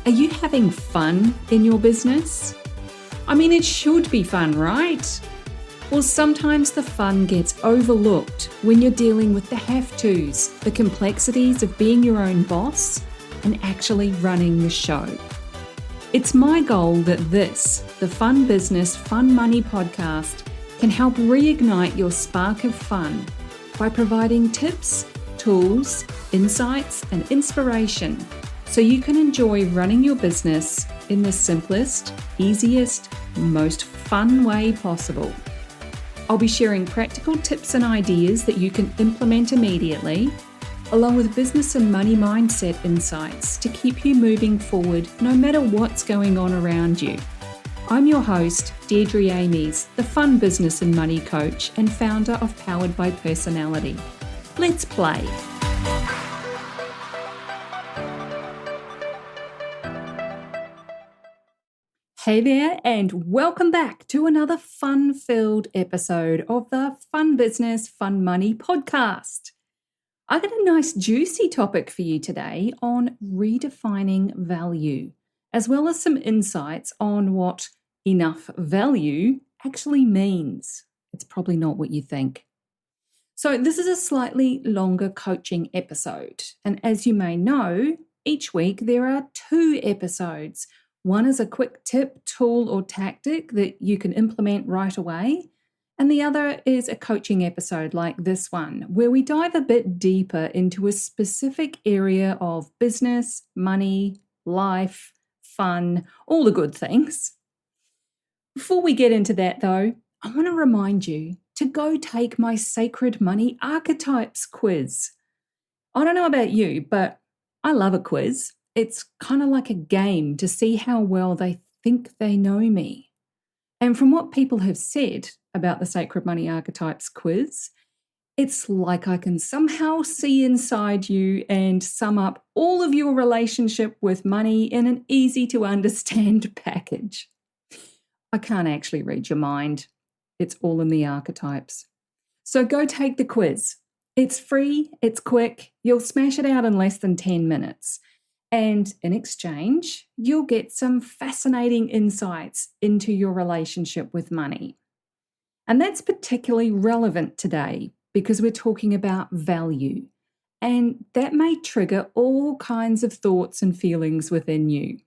Are you having fun in your business? I mean, it should be fun, right? Well, sometimes the fun gets overlooked when you're dealing with the have-tos, the complexities of being your own boss and actually running the show. It's my goal that this, the Fun Business, Fun Money podcast, can help reignite your spark of fun by providing tips, tools, insights, and inspiration so you can enjoy running your business in the simplest, easiest, most fun way possible. I'll be sharing practical tips and ideas that you can implement immediately, along with business and money mindset insights to keep you moving forward no matter what's going on around you. I'm your host, Deirdre Amies, the Fun Business and Money Coach and founder of Powered by Personality. Let's play. Hey there, and welcome back to another fun-filled episode of the Fun Business, Fun Money podcast. I got a nice juicy topic for you today on redefining value, as well as some insights on what enough value actually means. It's probably not what you think. So this is a slightly longer coaching episode, and as you may know, each week there are 2 episodes. One is a quick tip, tool, or tactic that you can implement right away. And the other is a coaching episode like this one, where we dive a bit deeper into a specific area of business, money, life, fun, all the good things. Before we get into that though, I want to remind you to go take my Sacred Money Archetypes quiz. I don't know about you, but I love a quiz. It's kind of like a game to see how well they think they know me. And from what people have said about the Sacred Money Archetypes quiz, it's like I can somehow see inside you and sum up all of your relationship with money in an easy to understand package. I can't actually read your mind. It's all in the archetypes. So go take the quiz. It's free, it's quick, you'll smash it out in less than 10 minutes. And in exchange, you'll get some fascinating insights into your relationship with money. And that's particularly relevant today because we're talking about value. And that may trigger all kinds of thoughts and feelings within you.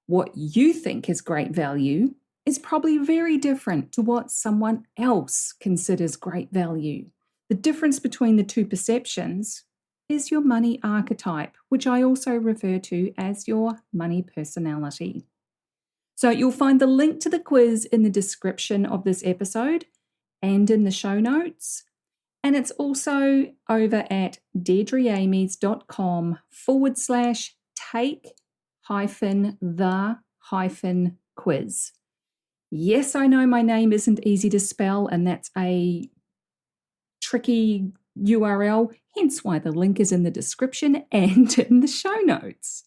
What you think is great value is probably very different to what someone else considers great value. The difference between the two perceptions is your money archetype, which I also refer to as your money personality. So you'll find the link to the quiz in the description of this episode and in the show notes. And it's also over at deirdreamies.com/take-the-quiz. Yes, I know my name isn't easy to spell, and that's a tricky URL, hence why the link is in the description and in the show notes.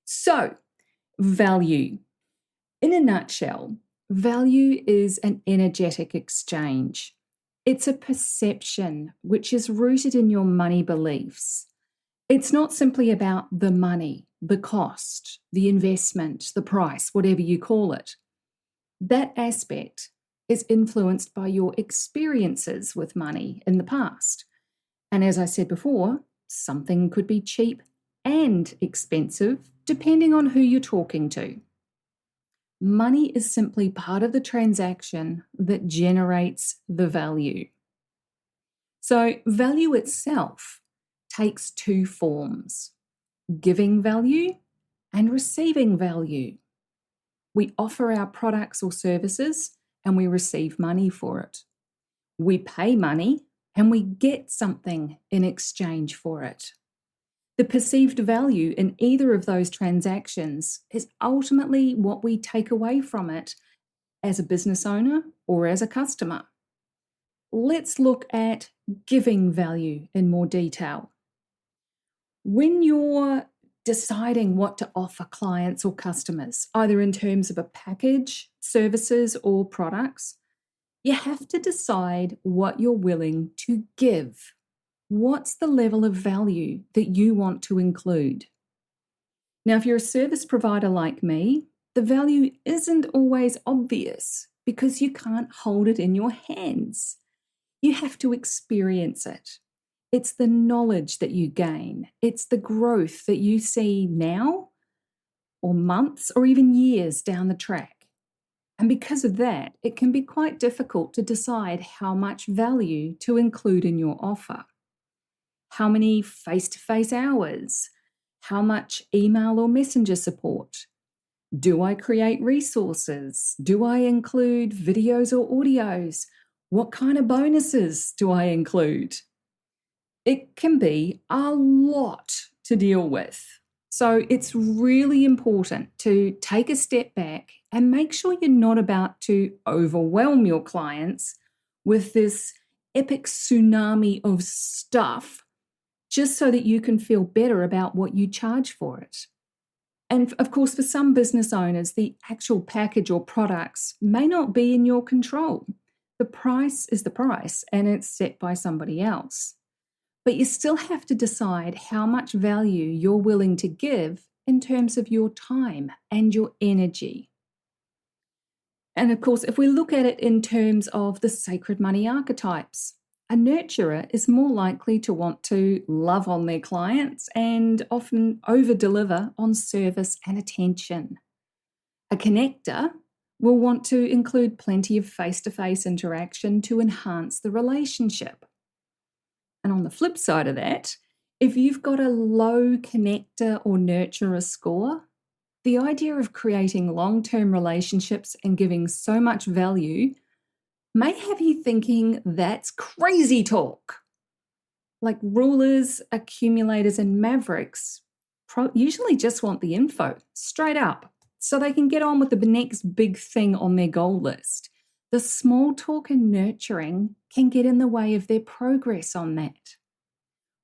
So, value. In a nutshell, value is an energetic exchange. It's a perception which is rooted in your money beliefs. It's not simply about the money, the cost, the investment, the price, whatever you call it. That aspect is influenced by your experiences with money in the past. And as I said before, something could be cheap and expensive depending on who you're talking to. Money is simply part of the transaction that generates the value. So value itself takes 2 forms: giving value and receiving value. We offer our products or services and we receive money for it. We pay money and we get something in exchange for it. The perceived value in either of those transactions is ultimately what we take away from it as a business owner or as a customer. Let's look at giving value in more detail. When you're deciding what to offer clients or customers, either in terms of a package, services, or products, you have to decide what you're willing to give. What's the level of value that you want to include? Now, if you're a service provider like me, the value isn't always obvious because you can't hold it in your hands. You have to experience it. It's the knowledge that you gain. It's the growth that you see now or months or even years down the track. And because of that, it can be quite difficult to decide how much value to include in your offer. How many face-to-face hours? How much email or messenger support? Do I create resources? Do I include videos or audios? What kind of bonuses do I include? It can be a lot to deal with. So it's really important to take a step back and make sure you're not about to overwhelm your clients with this epic tsunami of stuff just so that you can feel better about what you charge for it. And of course, for some business owners, the actual package or products may not be in your control. The price is the price and it's set by somebody else. But you still have to decide how much value you're willing to give in terms of your time and your energy. And of course, if we look at it in terms of the sacred money archetypes, a nurturer is more likely to want to love on their clients and often over-deliver on service and attention. A connector will want to include plenty of face-to-face interaction to enhance the relationship. And on the flip side of that, if you've got a low connector or nurturer score, the idea of creating long-term relationships and giving so much value may have you thinking that's crazy talk. Like rulers, accumulators, and mavericks usually just want the info straight up so they can get on with the next big thing on their goal list. The small talk and nurturing can get in the way of their progress on that.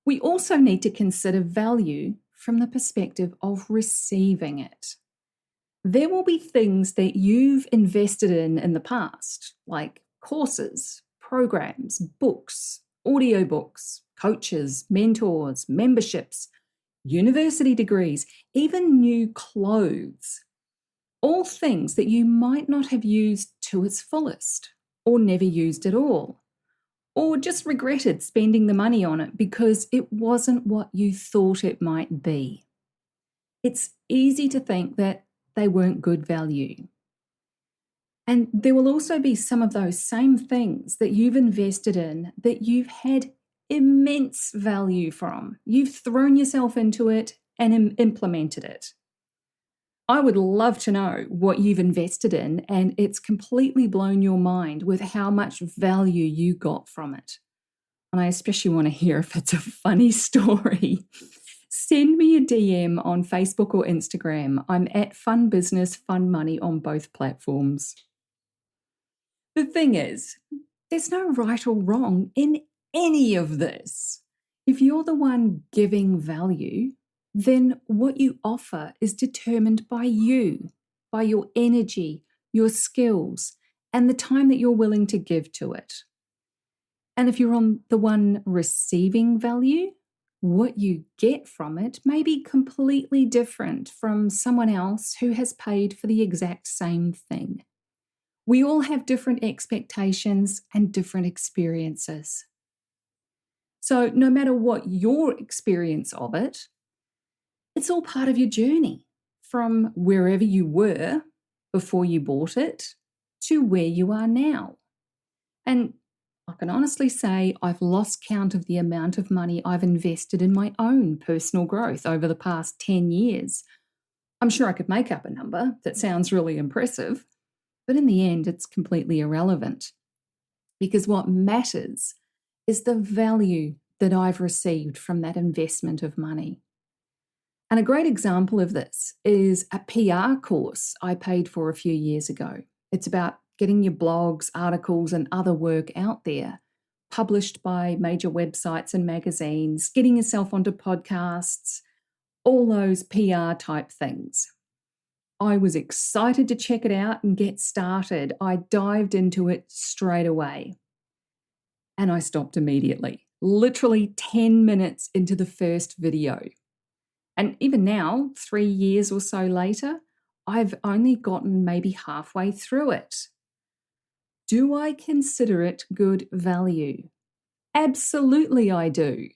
We also need to consider value from the perspective of receiving it. There will be things that you've invested in the past, like courses, programs, books, audiobooks, coaches, mentors, memberships, university degrees, even new clothes. All things that you might not have used to its fullest, or never used at all, or just regretted spending the money on it because it wasn't what you thought it might be. It's easy to think that they weren't good value. And there will also be some of those same things that you've invested in that you've had immense value from. You've thrown yourself into it and implemented it. I would love to know what you've invested in and it's completely blown your mind with how much value you got from it. And I especially want to hear if it's a funny story. Send me a DM on Facebook or Instagram. I'm at Fun Business, Fun Money on both platforms. The thing is, there's no right or wrong in any of this. If you're the one giving value, then what you offer is determined by you, by your energy, your skills, and the time that you're willing to give to it. And if you're on the one receiving value, what you get from it may be completely different from someone else who has paid for the exact same thing. We all have different expectations and different experiences. So no matter what your experience of it, it's all part of your journey from wherever you were before you bought it to where you are now. And I can honestly say I've lost count of the amount of money I've invested in my own personal growth over the past 10 years. I'm sure I could make up a number that sounds really impressive, but in the end, it's completely irrelevant because what matters is the value that I've received from that investment of money. And a great example of this is a PR course I paid for a few years ago. It's about getting your blogs, articles, and other work out there, published by major websites and magazines, getting yourself onto podcasts, all those PR type things. I was excited to check it out and get started. I dived into it straight away. And I stopped immediately, literally 10 minutes into the first video. And even now, 3 years or so later, I've only gotten maybe halfway through it. Do I consider it good value? Absolutely, I do.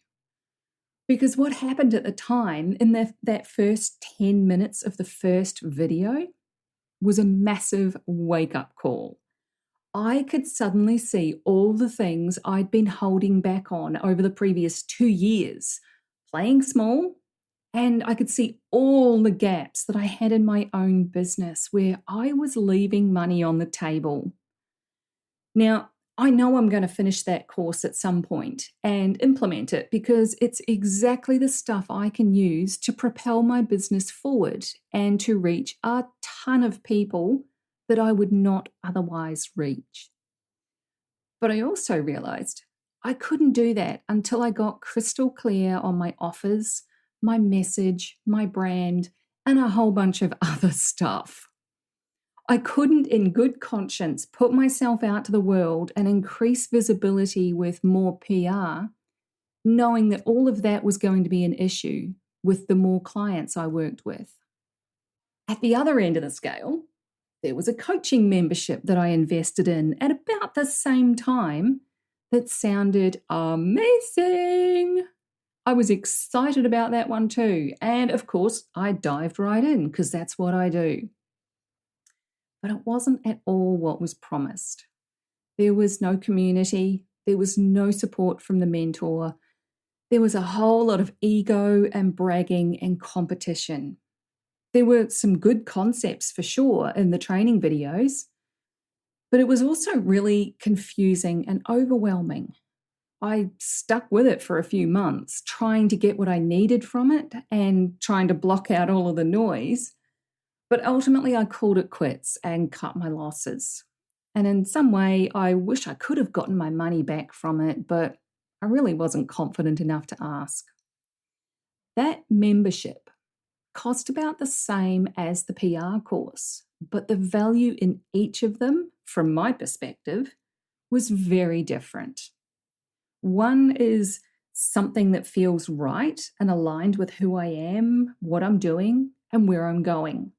Because what happened at the time in that first 10 minutes of the first video was a massive wake-up call. I could suddenly see all the things I'd been holding back on over the previous 2 years, playing small, and I could see all the gaps that I had in my own business where I was leaving money on the table. Now, I know I'm going to finish that course at some point and implement it because it's exactly the stuff I can use to propel my business forward and to reach a ton of people that I would not otherwise reach. But I also realized I couldn't do that until I got crystal clear on my offers, my message, my brand, and a whole bunch of other stuff. I couldn't, in good conscience, put myself out to the world and increase visibility with more PR, knowing that all of that was going to be an issue with the more clients I worked with. At the other end of the scale, there was a coaching membership that I invested in at about the same time that sounded amazing. I was excited about that one too. And of course, I dived right in because that's what I do. But it wasn't at all what was promised. There was no community. There was no support from the mentor. There was a whole lot of ego and bragging and competition. There were some good concepts for sure in the training videos, but it was also really confusing and overwhelming. I stuck with it for a few months, trying to get what I needed from it and trying to block out all of the noise. But ultimately, I called it quits and cut my losses. And in some way, I wish I could have gotten my money back from it, but I really wasn't confident enough to ask. That membership cost about the same as the PR course, but the value in each of them, from my perspective, was very different. One is something that feels right and aligned with who I am, what I'm doing, and where I'm going.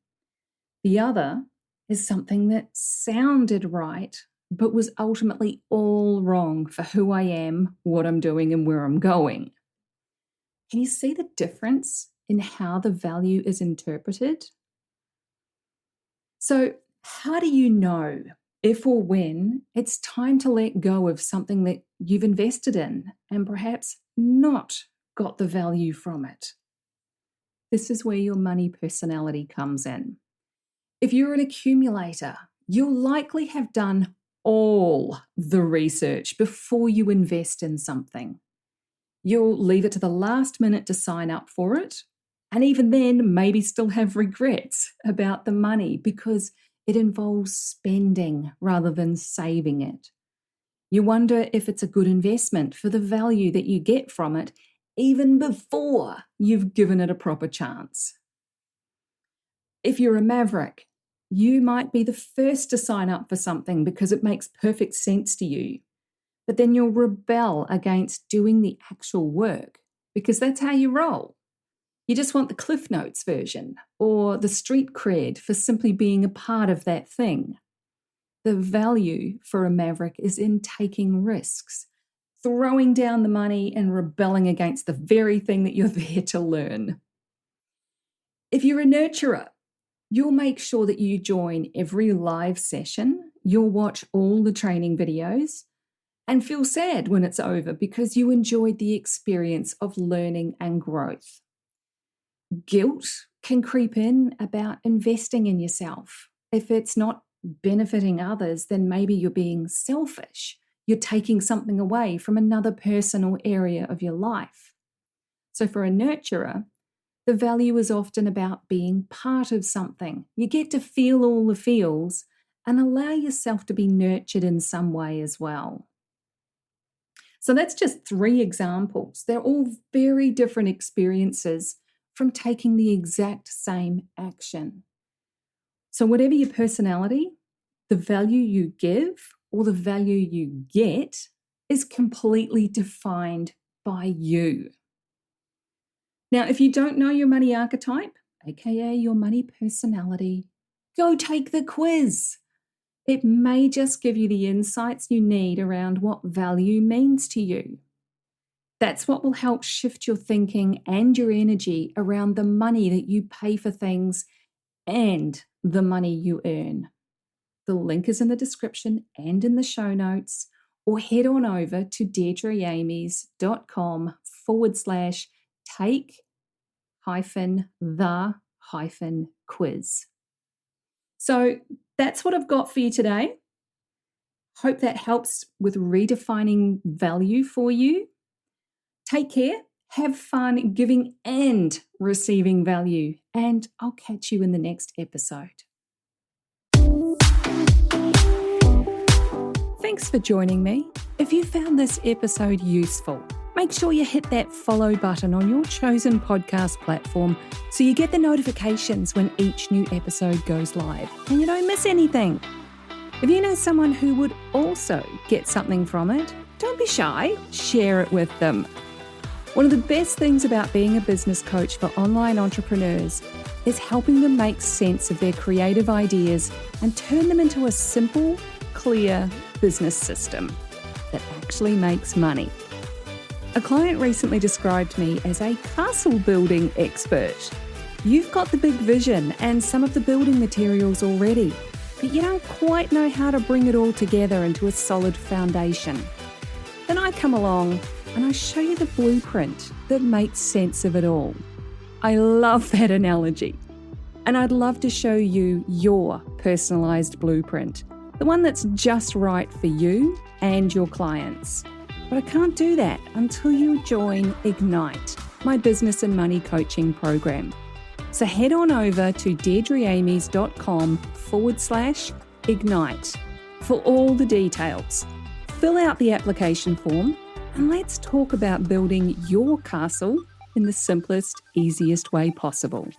The other is something that sounded right, but was ultimately all wrong for who I am, what I'm doing, and where I'm going. Can you see the difference in how the value is interpreted? So, how do you know if or when it's time to let go of something that you've invested in and perhaps not got the value from it? This is where your money personality comes in. If you're an accumulator, you'll likely have done all the research before you invest in something. You'll leave it to the last minute to sign up for it, and even then maybe still have regrets about the money because it involves spending rather than saving it. You wonder if it's a good investment for the value that you get from it, even before you've given it a proper chance. If you're a maverick, you might be the first to sign up for something because it makes perfect sense to you, but then you'll rebel against doing the actual work because that's how you roll. You just want the Cliff Notes version or the street cred for simply being a part of that thing. The value for a maverick is in taking risks, throwing down the money and rebelling against the very thing that you're there to learn. If you're a nurturer, you'll make sure that you join every live session, you'll watch all the training videos, and feel sad when it's over because you enjoyed the experience of learning and growth. Guilt can creep in about investing in yourself. If it's not benefiting others, then maybe you're being selfish. You're taking something away from another person or area of your life. So for a nurturer, the value is often about being part of something. You get to feel all the feels and allow yourself to be nurtured in some way as well. So that's just 3 examples. They're all very different experiences from taking the exact same action. So whatever your personality, the value you give or the value you get is completely defined by you. Now, if you don't know your money archetype, aka your money personality, go take the quiz. It may just give you the insights you need around what value means to you. That's what will help shift your thinking and your energy around the money that you pay for things and the money you earn. The link is in the description and in the show notes, or head on over to deirdreamies.com/take-the-quiz. So that's what I've got for you today. Hope that helps with redefining value for you. Take care, have fun giving and receiving value, and I'll catch you in the next episode. Thanks for joining me. If you found this episode useful, make sure you hit that follow button on your chosen podcast platform so you get the notifications when each new episode goes live and you don't miss anything. If you know someone who would also get something from it, don't be shy, share it with them. One of the best things about being a business coach for online entrepreneurs is helping them make sense of their creative ideas and turn them into a simple, clear business system that actually makes money. A client recently described me as a castle building expert. You've got the big vision and some of the building materials already, but you don't quite know how to bring it all together into a solid foundation. Then I come along and I show you the blueprint that makes sense of it all. I love that analogy. And I'd love to show you your personalized blueprint, the one that's just right for you and your clients. But I can't do that until you join Ignite, my business and money coaching program. So head on over to deirdreamies.com/ignite for all the details. Fill out the application form and let's talk about building your castle in the simplest, easiest way possible.